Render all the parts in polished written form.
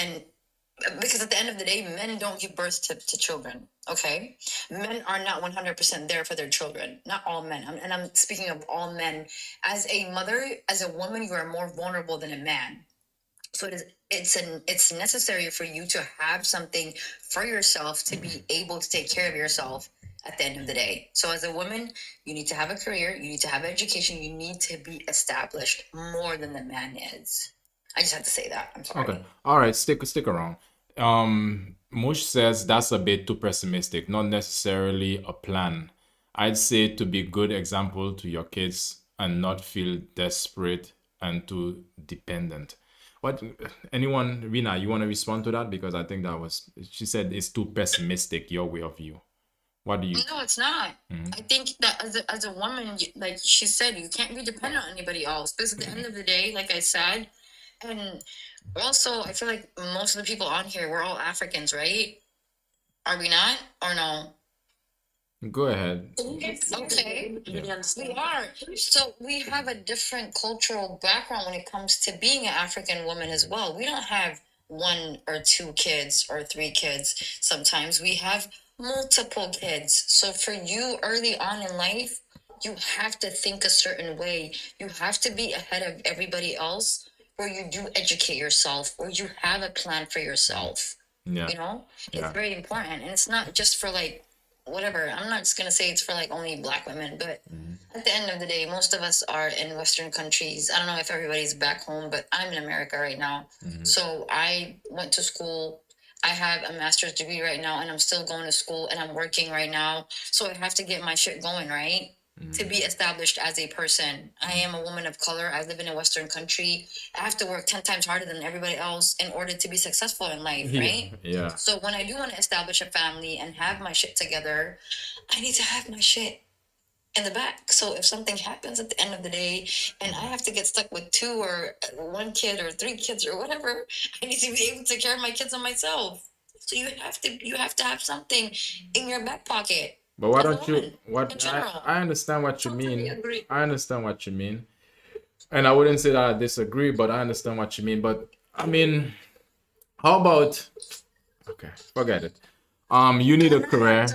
And because at the end of the day, men don't give birth to children, okay? Men are not 100% there for their children. Not all men. And I'm speaking of all men. As a mother, as a woman, you are more vulnerable than a man. So it's necessary for you to have something for yourself to be able to take care of yourself at the end of the day. So as a woman, you need to have a career, you need to have education, you need to be established more than the man is. I just had to say that. I'm sorry. Okay. All right. Stick around. Mush says that's a bit too pessimistic, not necessarily a plan. I'd say to be good example to your kids and not feel desperate and too dependent. What anyone, Rina, you want to respond to that? Because I think that was she said it's too pessimistic, your way of view. What do you No, it's not. I think that as a woman, like she said, you can't be dependent on anybody else. Because at the end of the day, like I said, and also I feel like most of the people on here, we're all Africans, right? Are we not? Or no? go ahead? Okay. Really We understand. are. So we have a different cultural background when it comes to being an African woman as well. We don't have one or two kids or three kids. Sometimes we have multiple kids. So for you early on in life, you have to think a certain way. You have to be ahead of everybody else, where you do educate yourself, or you have a plan for yourself. Yeah. You know, it's Yeah. very important. And it's not just for like whatever. I'm not just gonna say it's for like only Black women, but at the end of the day, most of us are in Western countries. I don't know if everybody's back home, but I'm in America right now. So I went to school. I have a master's degree right now, and I'm still going to school, and I'm working right now. So I have to get my shit going, right? To be established as a person. I am a woman of color. I live in a Western country. I have to work 10 times harder than everybody else in order to be successful in life, right? Yeah. So when I do want to establish a family and have my shit together, I need to have my shit in the back. So if something happens at the end of the day and I have to get stuck with two or one kid or three kids or whatever, I need to be able to take care of my kids and myself. So you have to have something in your back pocket. But why as a don't you woman, in what I general. understand what you Totally mean. agree. I understand what you mean. And I wouldn't say that I disagree, but I understand what you mean. But I mean, how about okay, forget it. You need a career.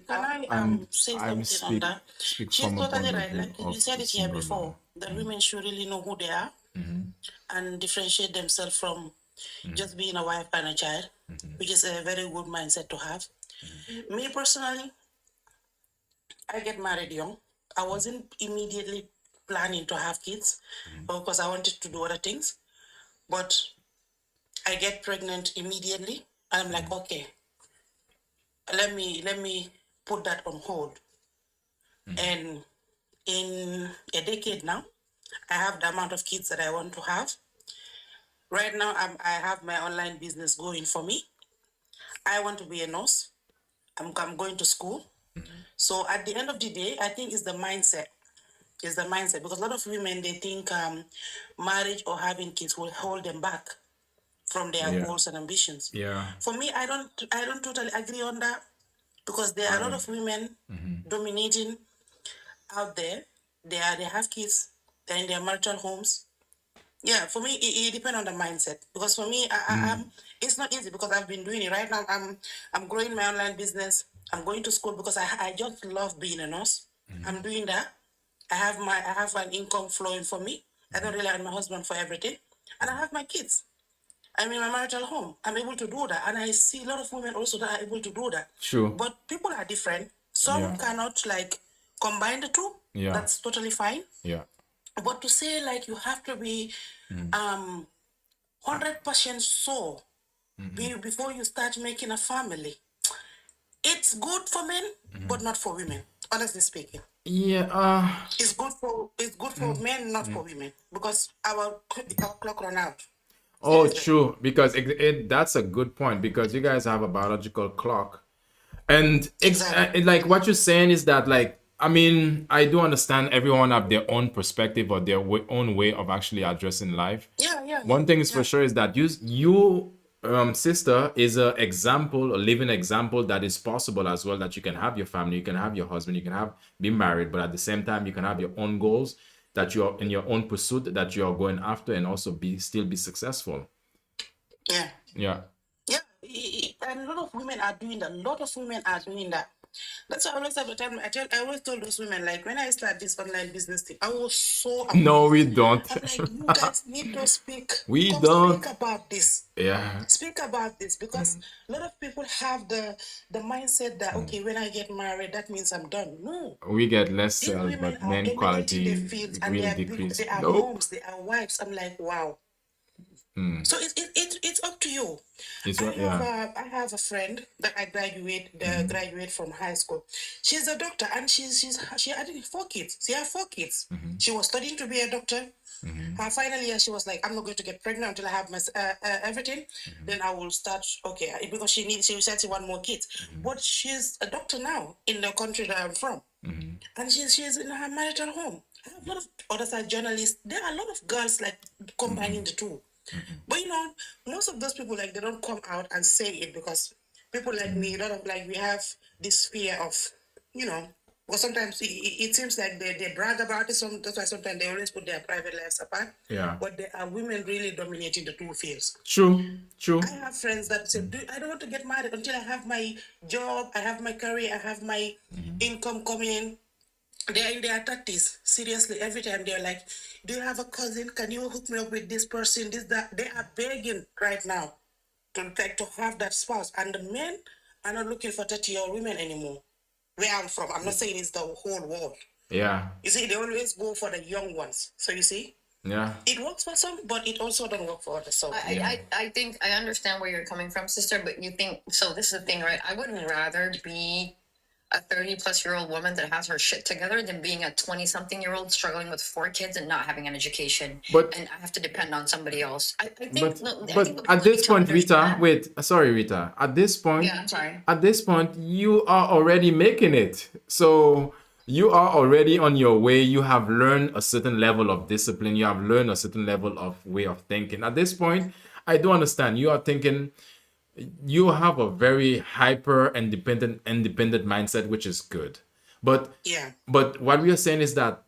Can I And say I'm something on that? speak She's from a point totally of right. view Like you of said a it here single before, mom. that women should really know who they are and differentiate themselves from just being a wife and a child, which is a very good mindset to have. Me personally, I get married young. I wasn't immediately planning to have kids because I wanted to do other things, but I get pregnant immediately. And I'm like, okay, let me put that on hold. And in a decade now, I have the amount of kids that I want to have. Right now, I have my online business going for me. I want to be a nurse. I'm going to school. So at the end of the day, I think it's the mindset. It's the mindset, because a lot of women, they think marriage or having kids will hold them back from their Yeah. goals and ambitions. Yeah. For me, I don't totally agree on that, because there are a lot of women dominating out there. They have kids. They're in their marital homes. Yeah, for me, it depends on the mindset. Because for me, it's not easy, because I've been doing it right now. I'm growing my online business. I'm going to school because I just love being a nurse. I'm doing that. I have an income flowing for me. I don't rely on my husband for everything, and I have my kids. I'm in my marital home. I'm able to do that, and I see a lot of women also that are able to do that. True. But people are different. Some cannot like combine the two. Yeah. That's totally fine. Yeah. But to say like you have to be 100% sure before you start making a family, it's good for men, but not for women. Honestly speaking, Yeah. it's good for men, not for women, because our clock run out. Oh, true. Because that's a good point. Because you guys have a biological clock, and Exactly. like what you're saying is that like I mean I do understand everyone have their own perspective or their own way of actually addressing life. Yeah. One thing is for sure is that you sister is a example, a living example that is possible as well, that you can have your family, you can have your husband, you can have be married, but at the same time you can have your own goals that you're in your own pursuit that you're going after and also be still be successful. Yeah. Yeah. Yeah, and a lot of women are doing that. A lot of women are doing that. That's why I always have a time. I always told those women, like, when I start this online business thing, I was so No, we amazed. don't. I'm like, you guys need to speak. We Come speak don't. about this. Yeah. Speak about this, because a lot of people have the mindset that, okay, when I get married, that means I'm done. No, We get less these sales, women but are men dominating the quality fields, and will decrease. they are Nope. moms, they are wives. I'm like, wow. So it's up to you. It's I right. have Yeah. a friend that I graduate from high school. She's a doctor, and she had 4 kids. She had 4 kids. She was studying to be a doctor. Her final year, she was like, I'm not going to get pregnant until I have my everything. Then I will start. Okay, because she said she want more kids. But she's a doctor now in the country that I'm from, and she's in her marital home. I have a lot of others are journalists. There are a lot of girls like combining the two. But most of those people, like, they don't come out and say it, because people like me, a lot of, like, we have this fear of, you know, because sometimes it seems like they brag about it. That's why sometimes they always put their private lives apart. Yeah. But there are women really dominating the two fields. True. True. I have friends that say, I don't want to get married until I have my job, I have my career, I have my income coming in. They're in their 30s. Seriously, every time they're like, do you have a cousin? Can you hook me up with this person? This, that. They are begging right now to have that spouse. And the men are not looking for 30-year-old women anymore. Where I'm from, I'm not saying it's the whole world. Yeah. You see, they always go for the young ones. So you see, Yeah. it works for some, but it also doesn't work for others. So I think I understand where you're coming from, sister, but you think, so this is the thing, right? I would rather be a 30-plus-year-old woman that has her shit together than being a 20-something-year-old struggling with 4 kids and not having an education. But and I have to depend on somebody else. I think, but no, I but think what at people this need to point, Rita, understand- wait, sorry, Rita. At this point, Yeah, I'm sorry. at this point, you are already making it. So you are already on your way. You have learned a certain level of discipline. You have learned a certain level of way of thinking. At this point, I do understand. You are thinking, you have a very hyper independent mindset, which is good. But yeah. but what we are saying is that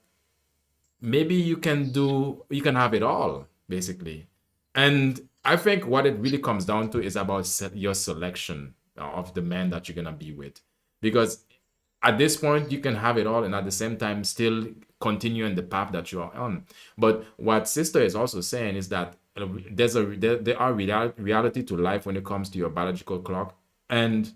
maybe you can have it all, basically. And I think what it really comes down to is about your selection of the man that you're gonna be with, because at this point you can have it all and at the same time still continue in the path that you are on. But what sister is also saying is that there are reality to life when it comes to your biological clock, and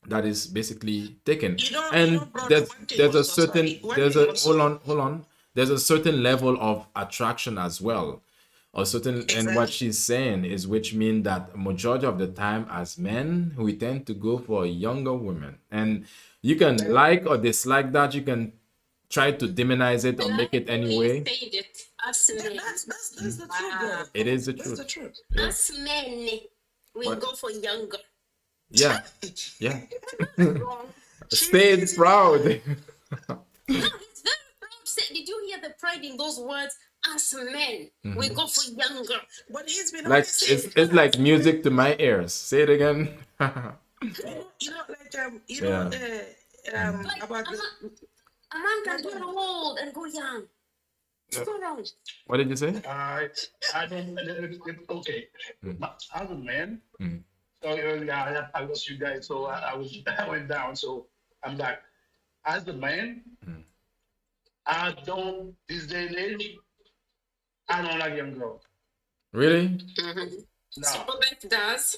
that is basically taken. And brother, one thing there's a also, certain sorry. One there's thing a also. hold on there's a certain level of attraction as well, or certain. And what Exactly. she's saying is, which mean that majority of the time as men we tend to go for younger women, and you can like or dislike that, you can try to demonize it or make it anyway. Us men. That's the truth, brother. It is the That's the truth. truth. Yeah. Us men, we What? go for younger. Yeah. Yeah. Wrong. Stay proud. No, it's very proud. Did you hear the pride in those words? Us men, we go for younger. But he's been Like always saying it's like music to my ears. Say it again. Yeah. Like, about a man can grow old and go young. What's going on? What did you say? I don't. Okay, as a man, so earlier I lost you guys, so I was I went down. So I'm back. As a man, I don't this day and age. I don't like young girls. Really? No, Robert does.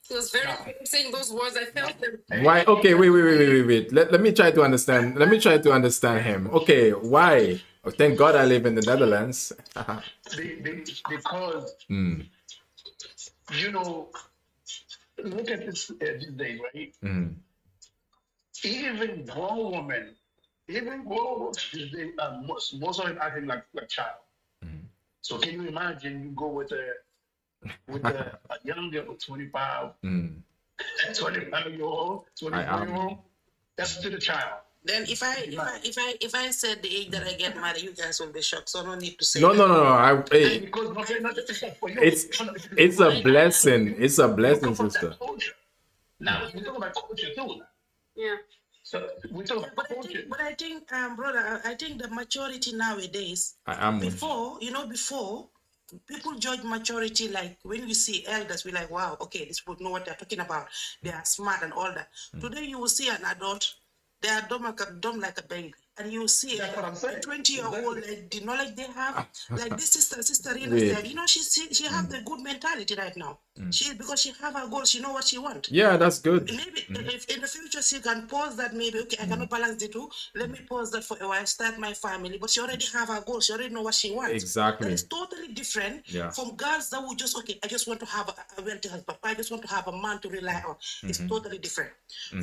He was very saying those words. I felt them. Why? Okay, wait. Let me try to understand. Let me try to understand him. Okay, why? Oh, thank God I live in the Netherlands. because you know, look at this day, right? Even grown women, this day, most of them acting like child. So can you imagine you go with a young girl, 25, 25-year-old, 24-year-old? That's to the child. Then if I said the age that I get married, you guys will be shocked. So no need to say No, that. no, no, no. Hey, Because not for you. it's a blessing. It's a blessing, From that sister. culture. Now we talk about culture too. Yeah. So we talk about culture. But I think, brother, I think the maturity nowadays. I am. Before, people judge maturity like when you see elders, we're like, wow, okay, these people know what they're talking about. They are smart and all that. Today you will see an adult, they are dumb like a baby. And you see That's what I'm a saying. 20-year-old, like the knowledge they have, like this sister Rina Wait. said, you know, she have the good mentality right now. Because she have her goals, she know what she want. Yeah, that's good. Maybe if in the future she can pause that, maybe okay, I cannot balance the two. Let me pause that for a while, start my family. But she already have her goals. She already know what she wants. Exactly. That is totally different Yeah. from girls that would just okay. I just want to have a wealthy husband. I just want to have a man to rely on. It's totally different.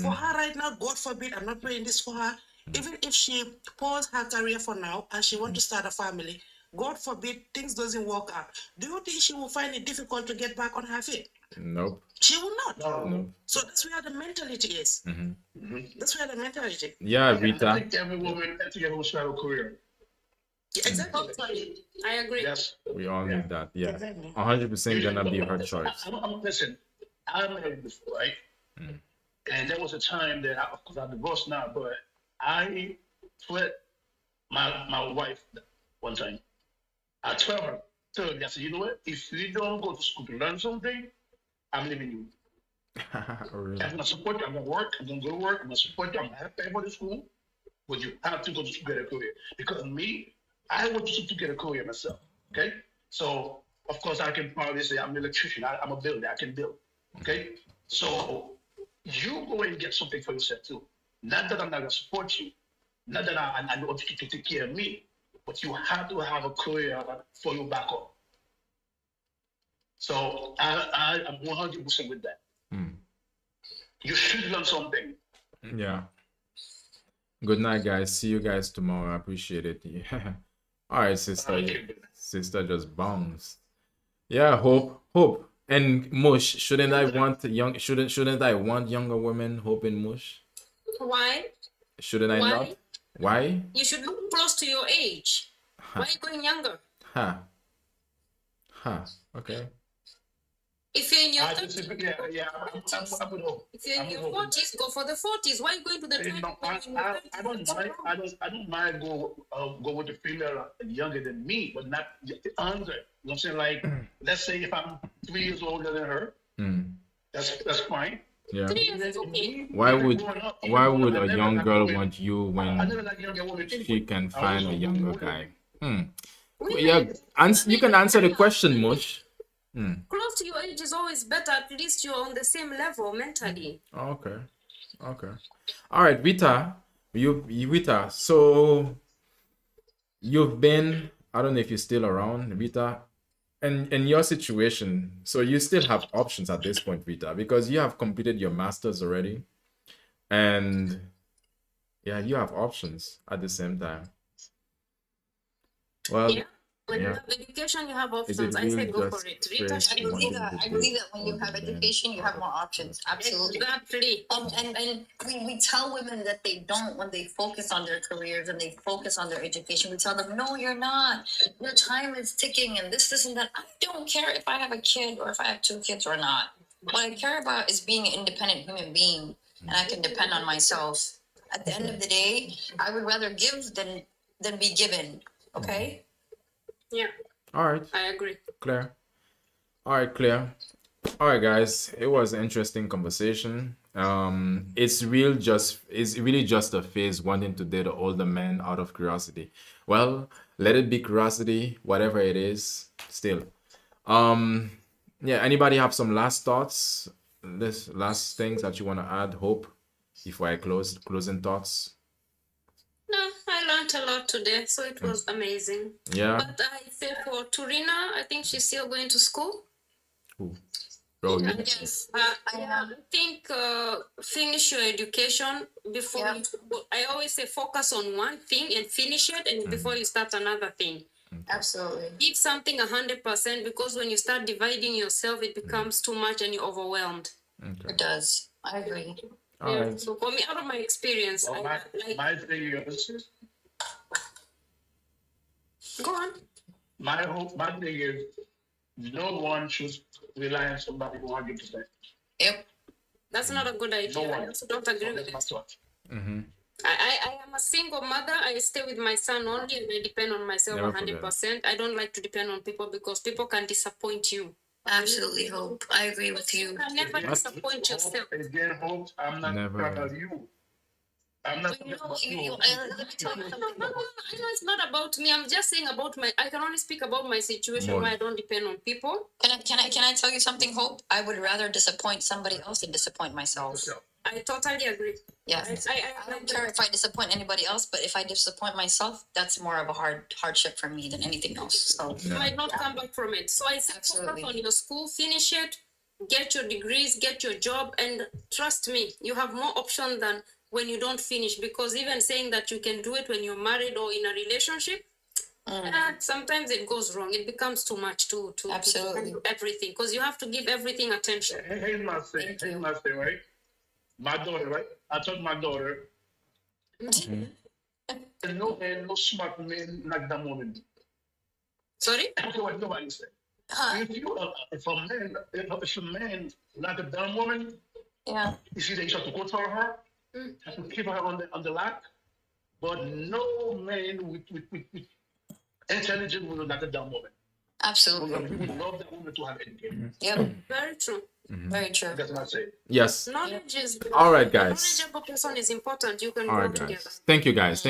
For her right now, God forbid, I'm not praying this for her. Even if she pause her career for now and she want to start a family, God forbid things doesn't work out. Do you think she will find it difficult to get back on her feet? Nope. She will not. Nope. So that's where the mentality is. That's where the mentality. Yeah, I Rita. think every woman should have a career. Yeah, exactly. Totally. I agree. Yes. We all need that. Yeah. Exactly. 100% gonna be her choice. Listen, I'm married before, right? And there was a time that, of course, I'm divorced now, but I split my wife one time. I told her, I said, you know what? If you don't go to school to learn something, I'm leaving you. Really? I'm gonna support you. I'm gonna work. I'm gonna go to work. I'm gonna support you. I'm gonna pay for the school, but you have to go to school to get a career. Because me, I want to get a career myself. Okay, so of course I can probably say I'm an electrician. I'm a builder. I can build. Okay, so you go and get something for yourself too. Not that I'm not gonna support you. Not that I want you to take care of me, but you have to have a career for your backup. So I'm 100% with that. You should learn something. Yeah. Good night, guys. See you guys tomorrow. I appreciate it. Yeah. All right, sister. Okay. Sister just bounced. Yeah, hope. And Mush, shouldn't I want younger women, Hope and Mush? Why? Shouldn't I Why? not? Why? You should look close to your age. Why are you going younger? Okay. If you're in your I 30s, disagree. Yeah. I'm with hope. if you're in I'm your with hope. 40s, go for the 40s. Why are you going to the 20s? You know, I don't mind. I don't mind go with the female younger than me, but not under. You know what I'm saying? Like, let's say if I'm 3 years older than her, that's fine. Yeah. 3 years is okay. Why would a young girl woman. want you I when never like younger women. she can find a younger guy? Women, Yeah, you can answer the question, Mush. close to your age is always better. At least you're on the same level mentally. Okay. All right, Vita. Vita. So you've been. I don't know if you're still around, Vita. And in your situation, so you still have options at this point, Vita, because you have completed your masters already, and yeah, you have options at the same time. Well, Yeah. When you yeah. have education, you have Is it options. I say really go just for it. straight Rita, I wanting believe to that. I date believe that when all you the have men education, you out have of more options. Absolutely. exactly. And we tell women that they don't when they focus on their careers and they focus on their education. We tell them, no, you're not. Your time is ticking and this and that. I don't care if I have a kid or if I have 2 kids or not. What I care about is being an independent human being and I can depend on myself. At the end of the day, I would rather give than be given. Okay? Yeah, All right, I agree. Claire. All right, Claire. All right, guys. It was an interesting conversation. It's really just a phase wanting to date an older man out of curiosity. Well, let it be curiosity, whatever it is. Still, yeah. Anybody have some last thoughts? This last things that you want to add, Hope, before I closing thoughts. No, I learned a lot today, so it was amazing. Yeah. But I say for Turina, I think she's still going to school. Ooh. Oh, yeah. And yes, I think finish your education before Yeah. I always say focus on one thing and finish it, and before you start another thing. Absolutely. Give something 100% because when you start dividing yourself, it becomes too much and you're overwhelmed. Okay. It does. I agree. All Yeah. right. So for me, out of my experience, Well, my thing is, go on. my thing is, no one should rely on somebody 100%. Yep. That's not a good idea. No I one. also don't agree So with that's my it. thought. I am a single mother. I stay with my son only, and I depend on myself Never forget it. 100%. I don't like to depend on people because people can disappoint you. Absolutely, Hope. I agree with you. You can never disappoint yourself. Again, Hope, I'm not Never. talking about you. I'm not talking about you. Let me tell you No, something. I know it's not about me. I'm just saying about my. I can only speak about my situation More. where I don't depend on people. Can I tell you something, Hope? I would rather disappoint somebody else than disappoint myself. I totally agree. Yeah. I I don't care if I disappoint anybody else, but if I disappoint myself, that's more of a hardship for me than anything else. So You might not come back from it. So I say focus Absolutely. on your school, finish it, get your degrees, get your job, and trust me, you have more options than when you don't finish. Because even saying that you can do it when you're married or in a relationship, sometimes it goes wrong. It becomes too much to Absolutely. handle everything because you have to give everything attention. Here's my thing. Thank Here's you. my thing, right? My daughter, right? I told my daughter, no smart man like that woman. Sorry? That's what nobody said. Huh, If a man like a dumb woman, yeah. you see, they try to control her, to keep her on the lock. But no man with intelligence will like a dumb woman. Absolutely. You would love that woman to have anything. Yep. Very true. Very true. That's what I say. Yes. Knowledge is All right, the guys. knowledgeable person is important. You can All grow right, together. guys. Thank you, guys.